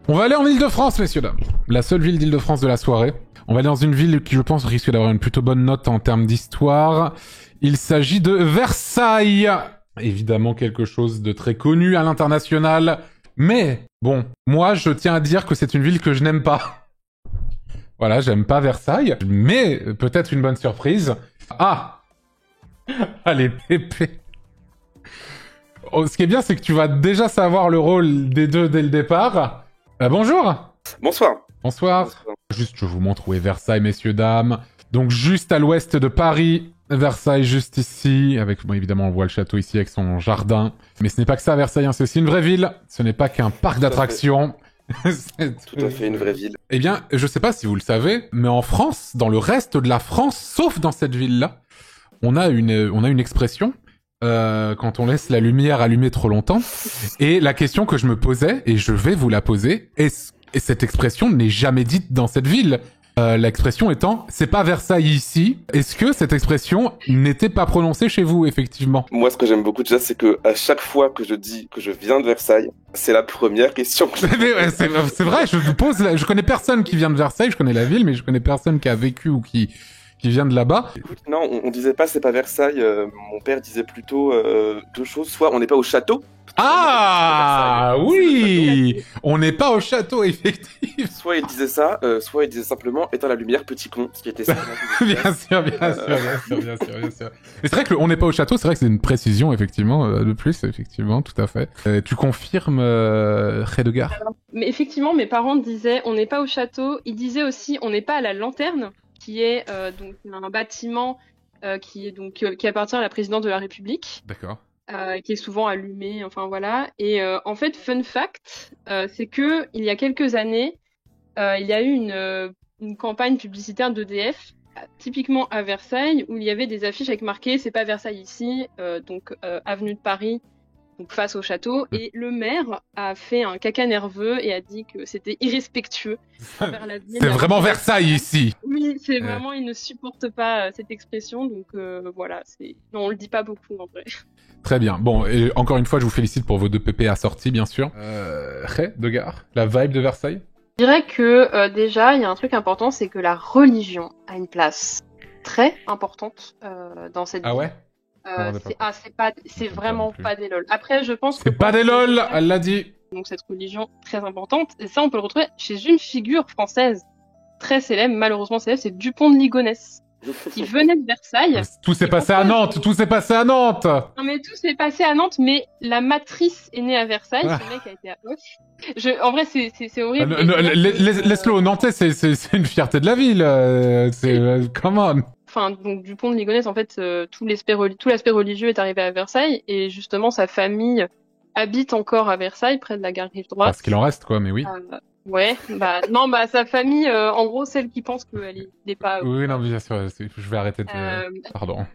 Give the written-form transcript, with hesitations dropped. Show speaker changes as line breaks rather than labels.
On va aller en Île-de-France, messieurs, dames. La seule ville d'Île-de-France de la soirée. On va aller dans une ville qui, je pense, risque d'avoir une plutôt bonne note en termes d'histoire. Il s'agit de Versailles. Évidemment, quelque chose de très connu à l'international. Mais, bon, moi, je tiens à dire que c'est une ville que je n'aime pas. Voilà, j'aime pas Versailles. Mais, peut-être une bonne surprise. Ah! Allez, Pépé. Oh, ce qui est bien, c'est que tu vas déjà savoir le rôle des deux dès le départ. Bonjour.
Bonsoir.
Bonsoir.
Bonsoir.
Juste, je vous montre où est Versailles, messieurs, dames. Donc, juste à l'ouest de Paris. Versailles, juste ici. Avec, bon, évidemment, on voit le château ici avec son jardin. Mais ce n'est pas que ça, Versailles, hein, c'est aussi une vraie ville. Ce n'est pas qu'un parc d'attractions.
Tout à fait une vraie ville.
Eh bien, je sais pas si vous le savez, mais en France, dans le reste de la France, sauf dans cette ville-là, on a une expression quand on laisse la lumière allumée trop longtemps. Et la question que je me posais, et je vais vous la poser, et cette expression n'est jamais dite dans cette ville. L'expression étant, c'est pas Versailles ici. Est-ce que cette expression n'était pas prononcée chez vous, effectivement?
Moi, ce que j'aime beaucoup déjà, c'est que à chaque fois que je dis que je viens de Versailles, c'est la première question que je...
Mais ouais, c'est vrai, je vous pose, je connais personne qui vient de Versailles, je connais la ville, mais je connais personne qui a vécu ou qui vient de là-bas.
Écoute, non, on disait pas c'est pas Versailles. Mon père disait plutôt deux choses. Soit on n'est pas au château.
Ah oui, on n'est pas au château, effectivement.
Soit il disait ça, soit il disait simplement éteins la lumière, petit con, ce qui était simplement...
Bien sûr. Mais c'est vrai que on n'est pas au château, c'est vrai que c'est une précision, effectivement, de plus, effectivement, tout à fait. Tu confirmes, Redegar?
Mais effectivement, mes parents disaient on n'est pas au château. Ils disaient aussi on n'est pas à la lanterne, qui est donc un bâtiment qui appartient à la présidente de la République.
D'accord.
Qui est souvent allumé, enfin voilà. Et en fait, fun fact, c'est que il y a quelques années, il y a eu une campagne publicitaire d'EDF, typiquement à Versailles, où il y avait des affiches avec marqué "C'est pas Versailles ici", donc avenue de Paris, donc face au château. Et le maire a fait un caca nerveux et a dit que c'était irrespectueux envers la ville.
C'est vraiment Versailles ici.
Oui, c'est vraiment, il ne supporte pas cette expression, donc voilà, non, on le dit pas beaucoup en vrai.
Très bien. Bon, et encore une fois, je vous félicite pour vos deux PP assortis, bien sûr. Redegar, la vibe de Versailles?
Je dirais que déjà, il y a un truc important, c'est que la religion a une place très importante dans cette ville.
Ah ouais?
C'est vraiment pas des lol. Après, je pense que...
C'est pas des lol, elle l'a dit.
Donc cette religion très importante, et ça on peut le retrouver chez une figure française très célèbre, malheureusement célèbre, c'est Dupont de Ligonnès, qui venait de Versailles.
Tout s'est passé à Nantes, tout s'est passé à Nantes.
Non mais tout s'est passé à Nantes, mais la matrice est née à Versailles, ce mec a été à Auch. En vrai c'est horrible.
Laisse-le au Nantais, c'est une fierté de la ville. Come on.
Enfin, donc Dupont de Ligonnès, en fait, tout l'aspect religieux est arrivé à Versailles, et justement sa famille habite encore à Versailles, près de la gare Rive Droite.
Parce qu'il en reste, quoi, mais oui.
Ouais, sa famille, en gros, celle qui pense qu'elle n'est pas...
Oui, non, bien sûr, je vais arrêter de... Pardon.